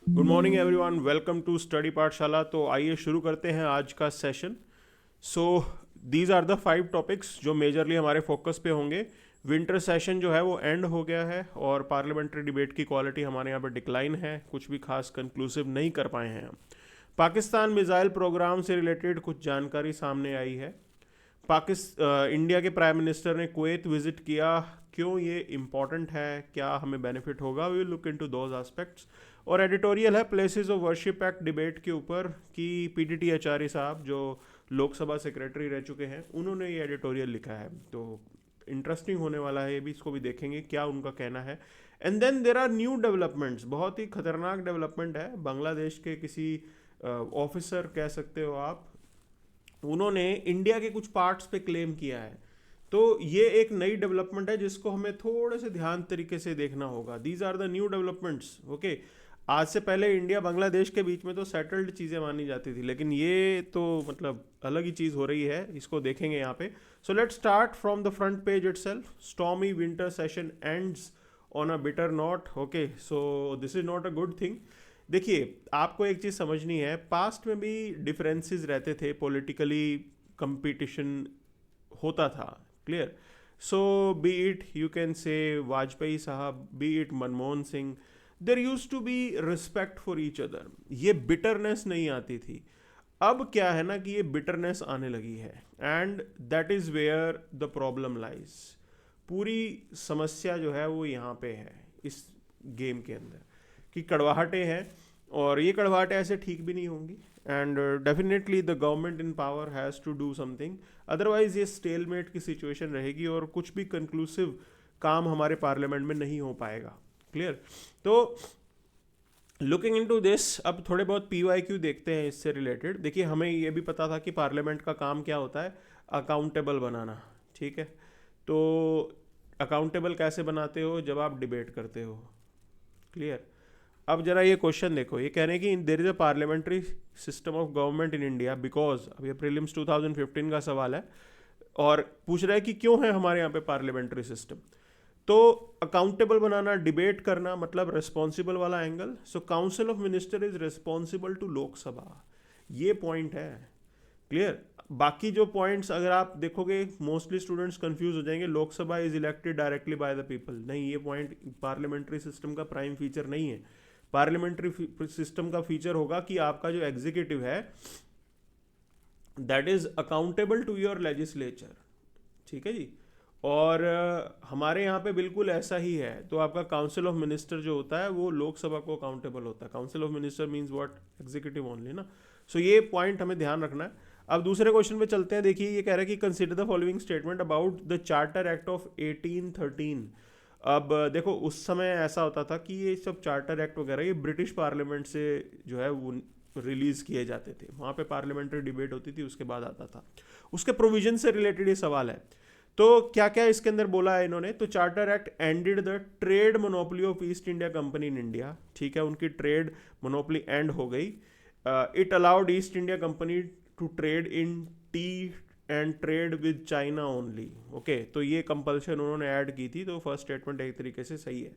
Good morning everyone, welcome to study Pathshala. तो आइए शुरू करते हैं आज का session. So these are the 5 topics जो मेजरली हमारे फोकस पे होंगे। विंटर सेशन जो है वो एंड हो गया है और पार्लियामेंट्री डिबेट की क्वालिटी हमारे यहाँ पे डिक्लाइन है, कुछ भी खास कंक्लूसिव नहीं कर पाए हैं हम। पाकिस्तान मिसाइल प्रोग्राम से रिलेटेड कुछ जानकारी सामने आई है। इंडिया के प्राइम मिनिस्टर ने कुवैत विजिट किया। क्यों ये इम्पॉर्टेंट है, क्या हमें बेनिफिट होगा, we will look into those aspects. और एडिटोरियल है places of worship act debate के ऊपर कि पीडीटी आचार्य साहब जो लोकसभा सेक्रेटरी रह चुके हैं, उन्होंने ये एडिटोरियल लिखा है। तो इंटरेस्टिंग होने वाला है ये भी, इसको भी देखेंगे क्या उनका कहना है। And then there are new developments, बहुत ही खतरनाक डेवलपमेंट है। बांग्लादेश के किसी ऑफिसर कह सकते हो आप, उन्होंने इंडिया के कुछ पार्ट्स पे क्लेम किया है। तो ये एक नई डेवलपमेंट है जिसको हमें थोड़े से ध्यान तरीके से देखना होगा। These are the new developments. Okay, आज से पहले इंडिया बांग्लादेश के बीच में तो सेटल्ड चीज़ें मानी जाती थी, लेकिन ये तो मतलब अलग ही चीज़ हो रही है, इसको देखेंगे यहाँ पे। So let's start from the front page itself. Stormy winter session ends on a bitter note. Okay, so this is not a good thing. देखिए, आपको एक चीज़ समझनी है, पास्ट में भी डिफरेंसेस रहते थे, पॉलिटिकली कंपटीशन होता था। Clear? So be it you can say Vajpayee sahab, be it Manmohan Singh, there used to be respect for each other. ये बिटरनेस नहीं आती थी। अब क्या है ना कि ये बिटरनेस आने लगी है, and that is where the problem lies. पूरी समस्या जो है वो यहाँ पे है इस गेम के अंदर, कि कड़वाहटें हैं और ये कड़वाहटें ऐसे ठीक भी नहीं होंगी। And definitely the government in power has to do something, otherwise ये स्टेलमेट की सिचुएशन रहेगी और कुछ भी कंक्लूसिव काम हमारे पार्लियामेंट में नहीं हो पाएगा। क्लियर? तो लुकिंग इनटू दिस, अब थोड़े बहुत PYQ देखते हैं इससे रिलेटेड। देखिए, हमें ये भी पता था कि पार्लियामेंट का काम क्या होता है, अकाउंटेबल बनाना। ठीक है, तो अकाउंटेबल कैसे बनाते हो? जब आप डिबेट करते हो। क्लियर? अब जरा ये क्वेश्चन देखो, ये कह रहे हैं कि there is a parliamentary system of government in India because, अब ये प्रीलिम्स 2015 का सवाल है और पूछ रहा है कि क्यों है हमारे यहाँ पे पार्लियामेंट्री सिस्टम। तो अकाउंटेबल बनाना, डिबेट करना, मतलब रिस्पॉन्सिबल वाला angle. So council of minister is responsible to Lok Sabha, ये पॉइंट है। क्लियर? बाकी जो पॉइंट्स अगर आप देखोगे, मोस्टली स्टूडेंट्स कंफ्यूज हो जाएंगे, Lok Sabha is elected directly by the people. नहीं, ये पॉइंट पार्लियामेंट्री सिस्टम का प्राइम फीचर नहीं है। पार्लियामेंट्री सिस्टम का फीचर होगा कि आपका जो एग्जीक्यूटिव है that is accountable to your legislature. ठीक है जी। और हमारे यहाँ पे बिल्कुल ऐसा ही है। तो आपका काउंसिल ऑफ मिनिस्टर जो होता है वो लोकसभा को अकाउंटेबल होता है। Council of minister means what? Executive only ना। सो ये पॉइंट हमें ध्यान रखना है। अब दूसरे क्वेश्चन पे चलते हैं। देखिए, ये कह रहा है कि consider the following statement about the charter act of 1813। अब देखो, उस समय ऐसा होता था कि ये सब चार्टर एक्ट वगैरह ये ब्रिटिश पार्लियामेंट से जो है वो रिलीज किए जाते थे। वहाँ पे पार्लियामेंट्री डिबेट होती थी, उसके बाद आता था। उसके प्रोविजन से रिलेटेड ये सवाल है। तो क्या क्या इसके अंदर बोला है इन्होंने? तो charter act ended the trade monopoly of East India company in India. ठीक है, उनकी ट्रेड मोनोपोली एंड हो गई। It allowed East India company to trade in tea and trade with China only. Okay, तो ये कंपल्शन उन्होंने add की थी। तो फर्स्ट स्टेटमेंट एक तरीके से सही है।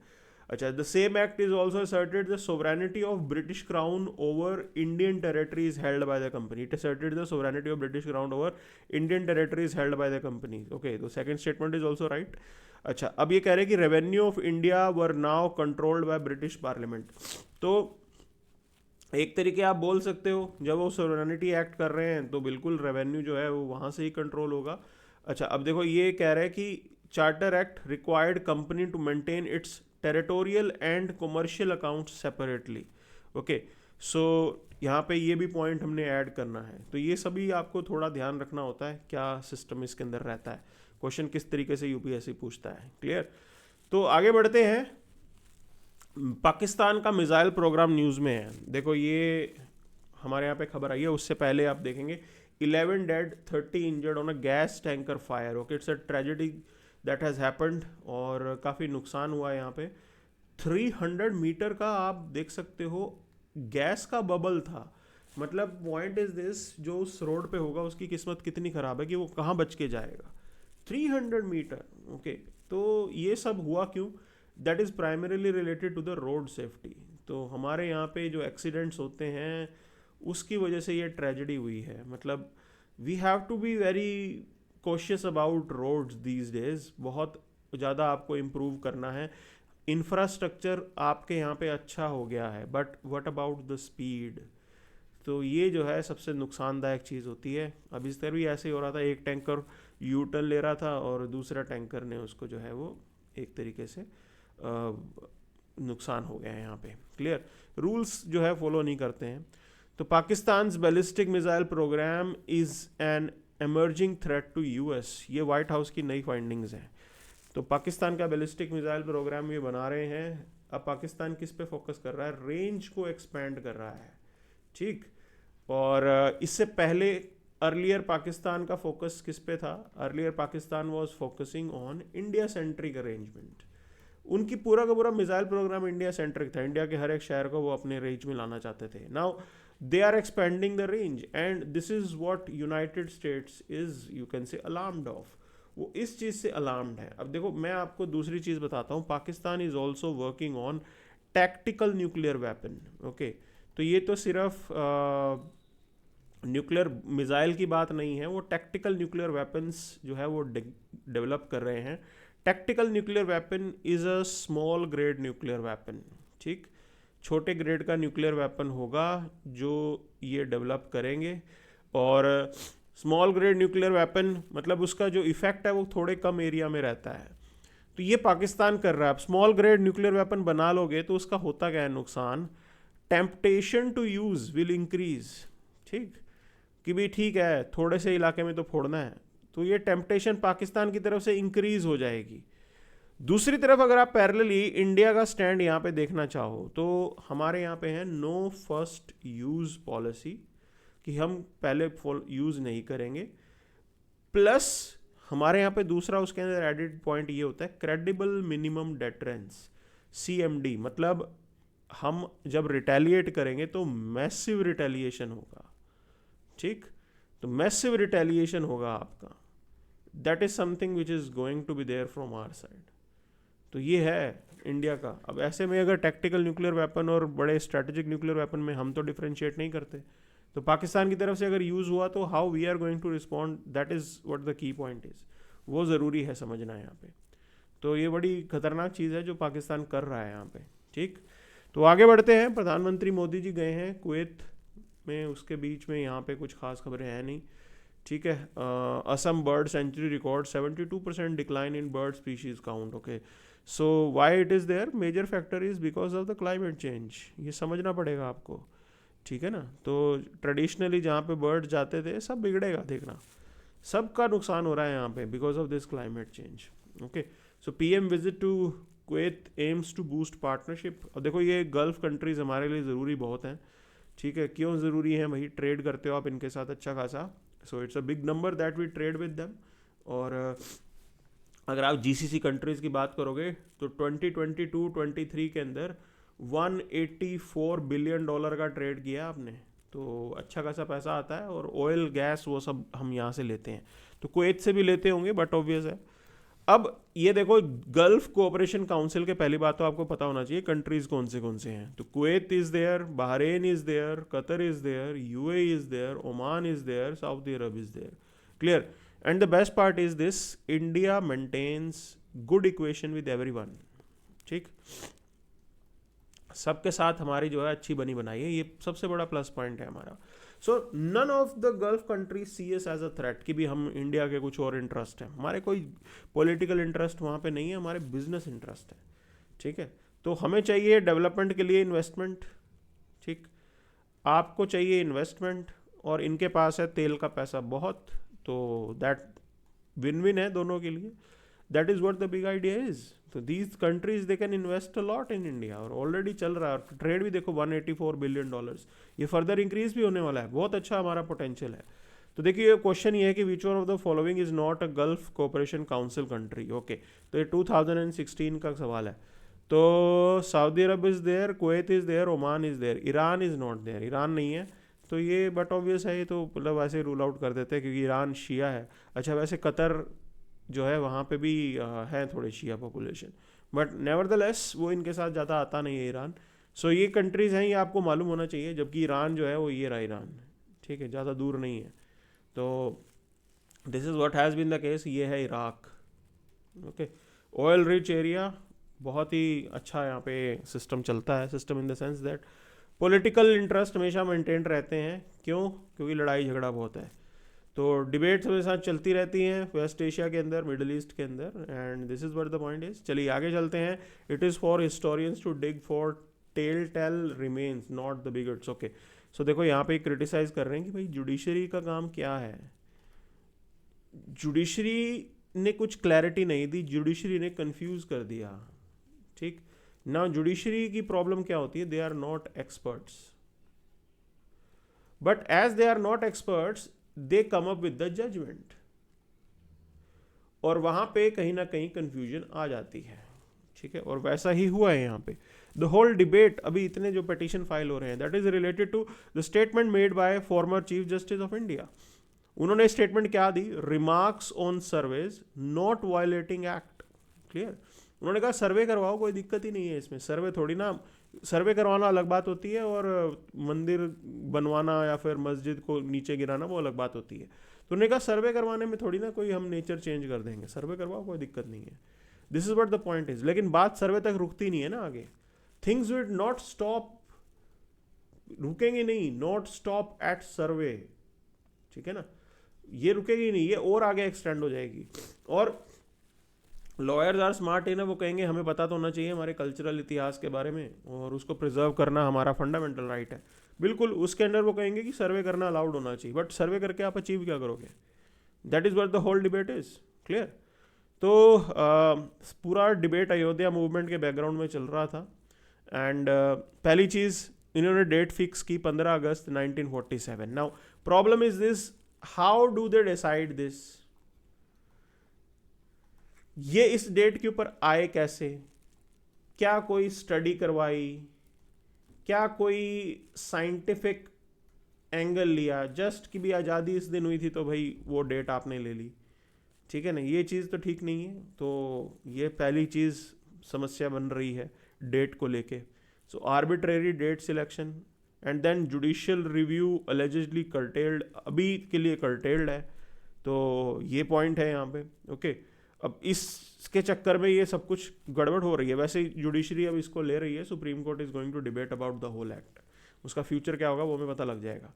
अच्छा, the same act is also asserted the sovereignty of British crown over Indian territories held by the company. It asserted the sovereignty of British crown over Indian territories held by the company. Okay, तो second statement is also right. अच्छा, अब ये कह रहे हैं कि revenue of India were now controlled by British parliament. तो एक तरीके आप बोल सकते हो, जब वो सोवरेनिटी एक्ट कर रहे हैं तो बिल्कुल रेवेन्यू जो है वो वहाँ से ही कंट्रोल होगा। अच्छा, अब देखो, ये कह रहे हैं कि charter act required company to maintain its territorial and commercial account separately. Okay, so यहाँ पे ये भी पॉइंट हमने ऐड करना है। तो ये सभी आपको थोड़ा ध्यान रखना होता है, क्या सिस्टम इसके अंदर रहता है, क्वेश्चन किस तरीके से यूपीएससी पूछता है। क्लियर? तो आगे बढ़ते हैं। पाकिस्तान का मिसाइल प्रोग्राम न्यूज़ में है। देखो, ये हमारे यहाँ पे खबर आई है, उससे पहले आप देखेंगे 11 dead 30 injured on a gas tanker fire. Okay, it's a tragedy that has happened और काफ़ी नुकसान हुआ है यहाँ पे। 300 मीटर का आप देख सकते हो गैस का बबल था। मतलब पॉइंट इज दिस, जो उस रोड पे होगा उसकी किस्मत कितनी ख़राब है कि वो कहाँ बच के जाएगा। 300 मीटर। ओके, तो ये सब हुआ क्यों? That is primarily related to the road safety. तो हमारे यहाँ पे जो एक्सीडेंट्स होते हैं उसकी वजह से ये ट्रेजेडी हुई है। मतलब we have to be very cautious about roads these days. बहुत ज़्यादा आपको इम्प्रूव करना है। इंफ्रास्ट्रक्चर आपके यहाँ पे अच्छा हो गया है, but what about the speed? तो ये जो है सबसे नुकसानदायक चीज़ होती है। अब इस तरह भी ऐसे ही हो रहा था, एक टैंकर यू टर्न ले रहा था और दूसरा टैंकर ने उसको जो है वो एक तरीके से नुकसान हो गया है यहाँ पे। क्लियर? रूल्स जो है फॉलो नहीं करते हैं। तो Pakistan ballistic missile program is an emerging threat to US, ये वाइट हाउस की नई फाइंडिंग्स हैं। तो पाकिस्तान का बैलिस्टिक मिसाइल प्रोग्राम ये बना रहे हैं। अब पाकिस्तान किस पे फोकस कर रहा है? रेंज को एक्सपेंड कर रहा है। ठीक। और इससे पहले अर्लियर पाकिस्तान का फोकस किस पे था? Earlier Pakistan was focusing on India centric arrangement. उनकी पूरा का पूरा मिसाइल प्रोग्राम इंडिया सेंट्रिक था। इंडिया के हर एक शहर को वो अपने रेंज में लाना चाहते थे। Now they are expanding the range and this is what United States is, you can say, alarmed of. वो इस चीज़ से अलार्म्ड है। अब देखो मैं आपको दूसरी चीज़ बताता हूँ। Pakistan is also working on tactical nuclear weapon. Okay, तो ये तो सिर्फ न्यूक्लियर मिसाइल की बात नहीं है, वो टैक्टिकल न्यूक्लियर वेपन्स जो है वो डेवलप कर रहे हैं। Tactical nuclear weapon is a small grade nuclear weapon. ठीक, छोटे ग्रेड का न्यूक्लियर वेपन होगा जो ये डेवलप करेंगे। और स्मॉल ग्रेड न्यूक्लियर वेपन मतलब उसका जो इफेक्ट है वो थोड़े कम एरिया में रहता है। तो ये पाकिस्तान कर रहा है। अब स्मॉल ग्रेड न्यूक्लियर वेपन बना लोगे तो उसका होता क्या है नुकसान? Temptation to use will increase. ठीक, कि भी ठीक है थोड़े से इलाके में तो फोड़ना है, तो ये टेम्पटेशन पाकिस्तान की तरफ से इंक्रीज हो जाएगी। दूसरी तरफ अगर आप पैरेलली इंडिया का स्टैंड यहाँ पे देखना चाहो तो हमारे यहाँ पे है नो फर्स्ट यूज़ पॉलिसी, कि हम पहले यूज़ नहीं करेंगे। प्लस हमारे यहाँ पे दूसरा उसके अंदर एडिड पॉइंट ये होता है क्रेडिबल मिनिमम डेटरेंस, CMD। मतलब हम जब रिटेलिएट करेंगे तो मैसिव रिटेलिएशन होगा। ठीक, तो मैसिव रिटेलिएशन होगा आपका। That is something which is going to be there from our side. तो ये है इंडिया का। अब ऐसे में अगर टैक्टिकल न्यूक्लियर वेपन और बड़े स्ट्रेटेजिक न्यूक्लियर वेपन में हम तो डिफरेंशिएट नहीं करते, तो पाकिस्तान की तरफ से अगर यूज़ हुआ तो how we are going to respond, that is what the key point is. वो ज़रूरी है समझना यहाँ पे। तो ये बड़ी खतरनाक चीज़ है जो पाकिस्तान कर रहा है यहाँ पे। ठीक, तो आगे बढ़ते हैं। प्रधानमंत्री मोदी जी गए हैं कुवैत में, उसके बीच में यहाँ पे कुछ खास खबरें हैं नहीं। ठीक है। Assam bird sanctuary record 72% decline in bird species count. Okay, so why it is there? Major factor is because of the climate change. ये समझना पड़ेगा आपको। ठीक है ना। तो ट्रेडिशनली जहाँ पे बर्ड जाते थे सब बिगड़ेगा, देखना सबका नुकसान हो रहा है यहाँ पे because of this climate change. Okay, so PM visit to Kuwait aims to boost partnership. और देखो ये गल्फ कंट्रीज हमारे लिए ज़रूरी बहुत हैं। ठीक है, क्यों ज़रूरी है भाई? ट्रेड करते हो आप इनके साथ अच्छा खासा, so it's a big number that we trade with them. और अगर आप GCC कंट्रीज़ की बात करोगे तो 2022-23 के अंदर $184 बिलियन का ट्रेड किया आपने, तो अच्छा खासा पैसा आता है। और ऑयल गैस वो सब हम यहाँ से लेते हैं, तो कुवैत से भी लेते होंगे, बट ऑब्वियस है। अब ये देखो गल्फ कोऑपरेशन काउंसिल के पहली बात तो आपको पता होना चाहिए कंट्रीज कौन से हैं। तो Kuwait is there, Bahrain is there, Qatar is there, UAE is there, Oman is there, Saudi Arabia is there. Clear? And the best part is this, India maintains good equation with everyone. ठीक, सबके साथ हमारी जो है अच्छी बनी बनाई है, ये सबसे बड़ा प्लस पॉइंट है हमारा। So none of the Gulf countries see us as a threat कि भी हम इंडिया के कुछ और इंटरेस्ट है। हमारे कोई पॉलिटिकल इंटरेस्ट वहाँ पे नहीं है, हमारे बिजनेस इंटरेस्ट है। ठीक है, तो हमें चाहिए डेवलपमेंट के लिए इन्वेस्टमेंट। ठीक, आपको चाहिए इन्वेस्टमेंट और इनके पास है तेल का पैसा बहुत, तो दैट विन विन है दोनों के लिए। That is what the big idea is. तो these countries they can invest a lot in India, और ऑलरेडी चल रहा है। और ट्रेड भी देखो $184 बिलियन, ये फर्दर इंक्रीज भी होने वाला है। बहुत अच्छा हमारा पोटेंशियल है। तो देखिए क्वेश्चन ये है कि which one of the following is not a gulf cooperation council country. Okay, तो ये 2016 का सवाल है। तो Saudi Arabia is there, Kuwait is there, Oman is there, Iran is not there. Iran नहीं है, तो ये बट ऑब्वियस है, ये तो मतलब वैसे रूल आउट कर देते हैं क्योंकि ईरान शिया है। अच्छा, वैसे कतर जो है वहाँ पे भी है थोड़े शिया पॉपुलेशन, बट नेवरदलेस वो इनके साथ ज़्यादा आता नहीं है ईरान। सो ये कंट्रीज हैं, ये आपको मालूम होना चाहिए, जबकि ईरान जो है वो ये रहा ईरान, ठीक है, ज़्यादा दूर नहीं है। तो this is what has been the case, ये है Iraq. Okay, oil rich area, बहुत ही अच्छा यहाँ पे सिस्टम चलता है, system in the sense that political interest हमेशा मेंटेन रहते हैं। क्यों? क्योंकि लड़ाई झगड़ा बहुत है, तो डिबेट्स मेरे साथ चलती रहती हैं वेस्ट एशिया के अंदर, मिडल ईस्ट के अंदर, and this is what the point is. चलिए आगे चलते हैं। It is for historians to dig for telltale remains not the bigots. Okay, so देखो यहाँ पे क्रिटिसाइज कर रहे हैं कि भाई जुडिशरी का काम क्या है। जुडिशरी ने कुछ क्लैरिटी नहीं दी, जुडिशरी ने कंफ्यूज कर दिया। ठीक ना, जुडिशरी की प्रॉब्लम क्या होती है, they are not experts, but as they are not experts they come up with the judgement, और वहां पे कहीं ना कहीं कंफ्यूजन आ जाती है। ठीक है, और वैसा ही हुआ है यहाँ पे। द होल डिबेट, अभी इतने जो पिटीशन फाइल हो रहे हैं, that is related to the statement made by former chief justice of India. उन्होंने स्टेटमेंट क्या दी, remarks on surveys not violating act. Clear, उन्होंने कहा सर्वे करवाओ, कोई दिक्कत ही नहीं है इसमें, सर्वे थोड़ी ना, सर्वे करवाना अलग बात होती है और मंदिर बनवाना या फिर मस्जिद को नीचे गिराना वो अलग बात होती है। तो उन्होंने कहा सर्वे करवाने में थोड़ी ना कोई हम नेचर चेंज कर देंगे, सर्वे करवाओ, कोई दिक्कत नहीं है। This is what the point is. लेकिन बात सर्वे तक रुकती नहीं है ना, आगे थिंग्स विल नॉट स्टॉप, रुकेंगे नहीं, नॉट स्टॉप एट सर्वे। ठीक है ना, ये रुकेगी नहीं, ये और आगे एक्सटेंड हो जाएगी। और लॉयर्स आर स्मार्ट है ना, वो कहेंगे हमें पता तो होना चाहिए हमारे कल्चरल इतिहास के बारे में, और उसको प्रिजर्व करना हमारा फंडामेंटल राइट है। बिल्कुल, उसके अंदर वो कहेंगे कि सर्वे करना अलाउड होना चाहिए, बट सर्वे करके आप अचीव क्या करोगे? That is what the whole debate is. Clear? तो पूरा डिबेट अयोध्या मूवमेंट के बैकग्राउंड में चल रहा था, एंड पहली चीज़ इन्होंने डेट फिक्स की 15 अगस्त 1947। Now problem is this, how do they decide this, ये इस डेट के ऊपर आए कैसे? क्या कोई स्टडी करवाई, क्या कोई साइंटिफिक एंगल लिया, जस्ट कि भी आज़ादी इस दिन हुई थी तो भाई वो डेट आपने ले ली? ठीक है ना, ये चीज़ तो ठीक नहीं है। तो ये पहली चीज़ समस्या बन रही है डेट को लेके। So arbitrary date selection, and then judicial review allegedly curtailed, अभी के लिए कर्टेल्ड है, तो ये पॉइंट है यहाँ पे। ओके, अब इसके चक्कर में ये सब कुछ गड़बड़ हो रही है। वैसे जुडिशरी अब इसको ले रही है, supreme court is going to debate about the whole act, उसका फ्यूचर क्या होगा वो हमें पता लग जाएगा।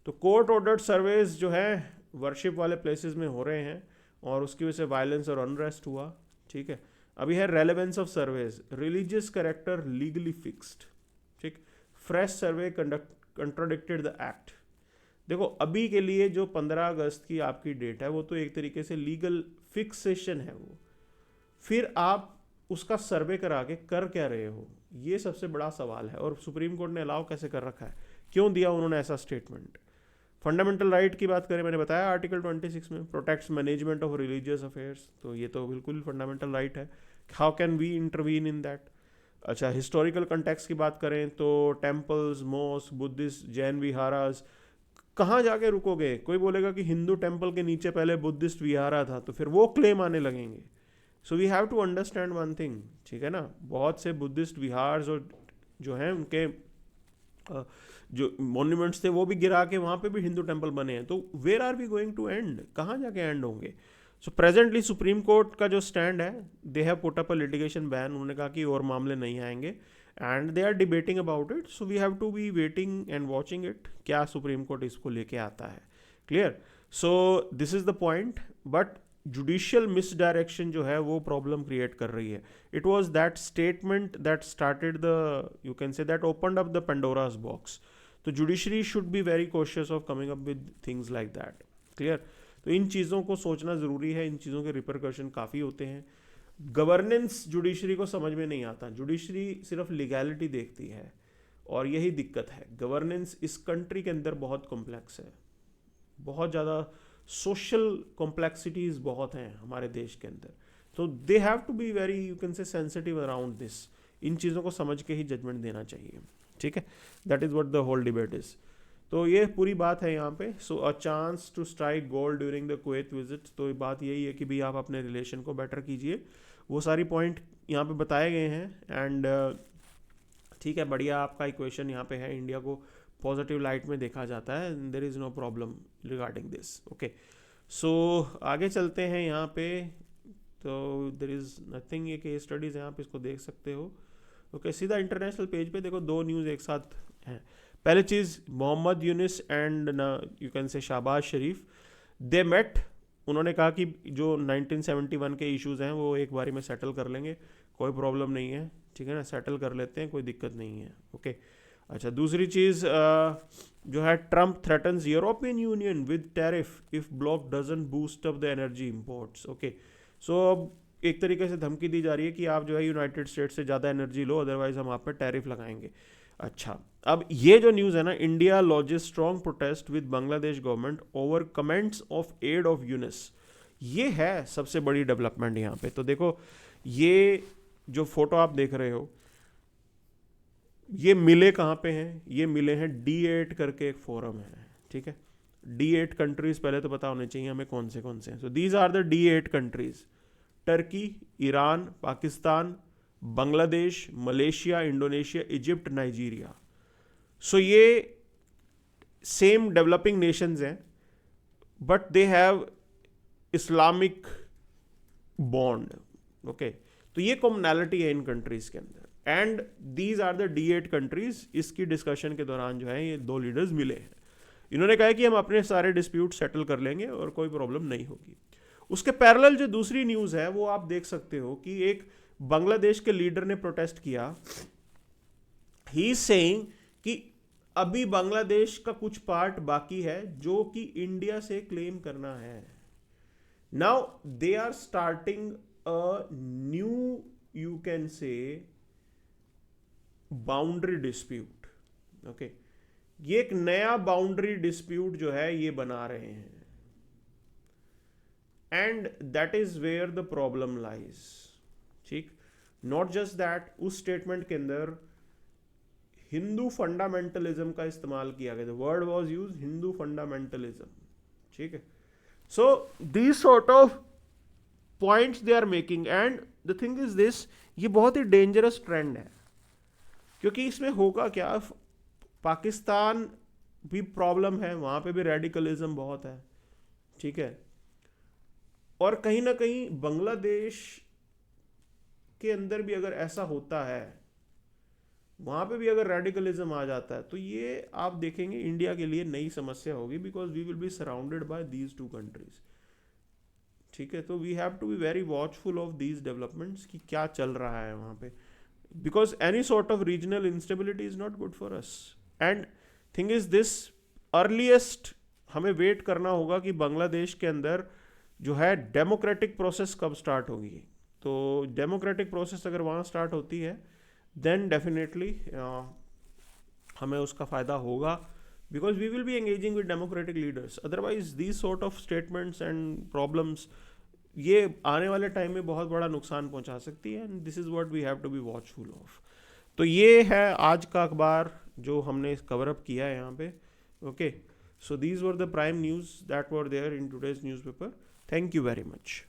तो कोर्ट ऑर्डर्ड सर्वेज जो है वर्शिप वाले प्लेसेस में हो रहे हैं, और उसकी वजह से वायलेंस और अनरेस्ट हुआ। ठीक है, अभी है relevance of surveys, religious character legally fixed. ठीक, फ्रेश सर्वे कंट्राडिक्टेड द एक्ट। देखो अभी के लिए जो 15 अगस्त की आपकी डेट है वो तो एक तरीके से लीगल फिक्सेशन है वो, फिर आप उसका सर्वे करा के कर क्या रहे हो, ये सबसे बड़ा सवाल है। और सुप्रीम कोर्ट ने अलाउ कैसे कर रखा है, क्यों दिया उन्होंने ऐसा स्टेटमेंट? फंडामेंटल राइट की बात करें, मैंने बताया आर्टिकल 26 में protects management of religious affairs, तो ये तो बिल्कुल फंडामेंटल राइट है। How can we intervene in that? अच्छा, हिस्टोरिकल कंटेक्स्ट की बात करें तो temples, mosques, Buddhist, Jain viharas, कहाँ जाके रुकोगे? कोई बोलेगा कि हिंदू टेम्पल के नीचे पहले बुद्धिस्ट विहारा था, तो फिर वो क्लेम आने लगेंगे। So we have to understand one thing, ठीक है ना, बहुत से बुद्धिस्ट विहार्स और जो हैं उनके जो मॉन्यूमेंट्स थे वो भी गिरा के वहाँ पे भी हिंदू टेम्पल बने हैं, तो where are we going to end, कहाँ जाके एंड होंगे? सो प्रेजेंटली सुप्रीम कोर्ट का जो स्टैंड है, they have put up a litigation ban, उन्होंने कहा कि और मामले नहीं आएंगे, and they are debating about it. So we have to be waiting and watching it, क्या सुप्रीम कोर्ट इसको लेके आता है। Clear? So this is the point, but judicial misdirection जो है वो प्रॉब्लम क्रिएट कर रही है। It was that statement that started the, you can say that opened up the Pandora's box. तो judiciary should be very cautious of coming up with things like that. Clear? तो इन चीज़ों को सोचना ज़रूरी है, इन चीज़ों के रिपरकशन काफ़ी होते हैं। गवर्नेंस जुडिशरी को समझ में नहीं आता, जुडिशरी सिर्फ लीगैलिटी देखती है, और यही दिक्कत है। गवर्नेंस इस कंट्री के अंदर बहुत कॉम्प्लेक्स है, बहुत ज़्यादा सोशल कॉम्प्लेक्सिटीज़ बहुत हैं हमारे देश के अंदर, तो they have to be very, you can say, sensitive around this. इन चीज़ों को समझ के ही जजमेंट देना चाहिए। ठीक है, that is what the whole debate is. तो ये पूरी बात है यहाँ पे। So a chance to strike gold during the Kuwait visit, तो बात यही है कि भी आप अपने रिलेशन को बेटर कीजिए, वो सारी पॉइंट यहाँ पे बताए गए हैं। एंड ठीक है, बढ़िया आपका इक्वेशन यहाँ पे है, इंडिया को पॉजिटिव लाइट में देखा जाता है, there is no problem regarding this. Okay, so आगे चलते हैं यहाँ पे, तो देयर इज़ नथिंग, ये केस स्टडीज़ यहाँ पे इसको देख सकते हो। ओके, सीधा इंटरनेशनल पेज पे देखो, दो न्यूज़ एक साथ हैं। पहली चीज़, Muhammad Yunus and you can say Shehbaz Sharif, they met. उन्होंने कहा कि जो 1971 के इश्यूज़ हैं वो एक बारी में सेटल कर लेंगे, कोई प्रॉब्लम नहीं है, ठीक है ना, सेटल कर लेते हैं, कोई दिक्कत नहीं है। ओके, अच्छा, दूसरी चीज़ जो है, Trump threatens European Union with tariff if bloc doesn't boost up the energy imports. Okay, so अब एक तरीके से धमकी दी जा रही है कि आप जो है यूनाइटेड स्टेट्स से ज़्यादा एनर्जी लो, अदरवाइज हम आप पे टैरिफ लगाएंगे। अच्छा, अब ये जो न्यूज़ है ना, India launches strong protest with Bangladesh government over comments of head of Yunus, ये है सबसे बड़ी डेवलपमेंट यहाँ पे। तो देखो, ये जो फोटो आप देख रहे हो, ये मिले कहाँ पे हैं, ये मिले हैं D8 करके एक फोरम है, ठीक है। D8 कंट्रीज पहले तो पता होने चाहिए हमें कौन से हैं। So these are the D8 countries, Turkey, Iran, Pakistan, Bangladesh, Malaysia, Indonesia, Egypt, Nigeria. So ये सेम डेवलपिंग नेशंस हैं, but they have Islamic bond. Okay, तो ये कॉमनैलिटी है इन कंट्रीज के अंदर, and these are the D8 countries. इसकी डिस्कशन के दौरान जो है ये दो लीडर्स मिले हैं, इन्होंने कहा कि हम अपने सारे डिस्प्यूट सेटल कर लेंगे और कोई प्रॉब्लम नहीं होगी। उसके पैरेलल जो दूसरी न्यूज़ है वो आप देख सकते हो कि एक बांग्लादेश के लीडर ने प्रोटेस्ट किया, ही इज सेइंग कि अभी बांग्लादेश का कुछ पार्ट बाकी है जो कि इंडिया से क्लेम करना है। Now they are starting a new, you can say, boundary dispute. Okay, ये एक नया बाउंड्री डिस्प्यूट जो है ये बना रहे हैं, and that is where the problem lies. ठीक, नॉट जस्ट दैट, उस स्टेटमेंट के अंदर हिंदू फंडामेंटलिज्म का इस्तेमाल किया गया, the word was use Hindu fundamentalism. ठीक है, so these sort of points they are making, and the thing is this, ये बहुत ही डेंजरस ट्रेंड है, क्योंकि इसमें होगा क्या, पाकिस्तान भी प्रॉब्लम है, वहां पे भी रेडिकलिज्म बहुत है, ठीक है, और कहीं ना कहीं बांग्लादेश के अंदर भी अगर ऐसा होता है, वहां पे भी अगर रेडिकलिज्म आ जाता है, तो ये आप देखेंगे इंडिया के लिए नई समस्या होगी, because we will be surrounded by these two countries. ठीक है, तो we have to be very watchful of these developments कि क्या चल रहा है वहां पे, because any sort of regional instability is not good for us. And thing is this, earliest हमें वेट करना होगा कि बांग्लादेश के अंदर जो है डेमोक्रेटिक प्रोसेस कब स्टार्ट होगी। तो डेमोक्रेटिक प्रोसेस अगर वहाँ स्टार्ट होती है, देन डेफिनेटली हमें उसका फ़ायदा होगा, because we will be engaging with democratic leaders. Otherwise these sort of statements and problems ये आने वाले टाइम में बहुत बड़ा नुकसान पहुंचा सकती है, and this is what we have to be watchful of. तो ये है आज का अखबार जो हमने कवर अप किया है यहाँ पे। Okay, so these were the prime news that were there in today's newspaper. Thank you very much.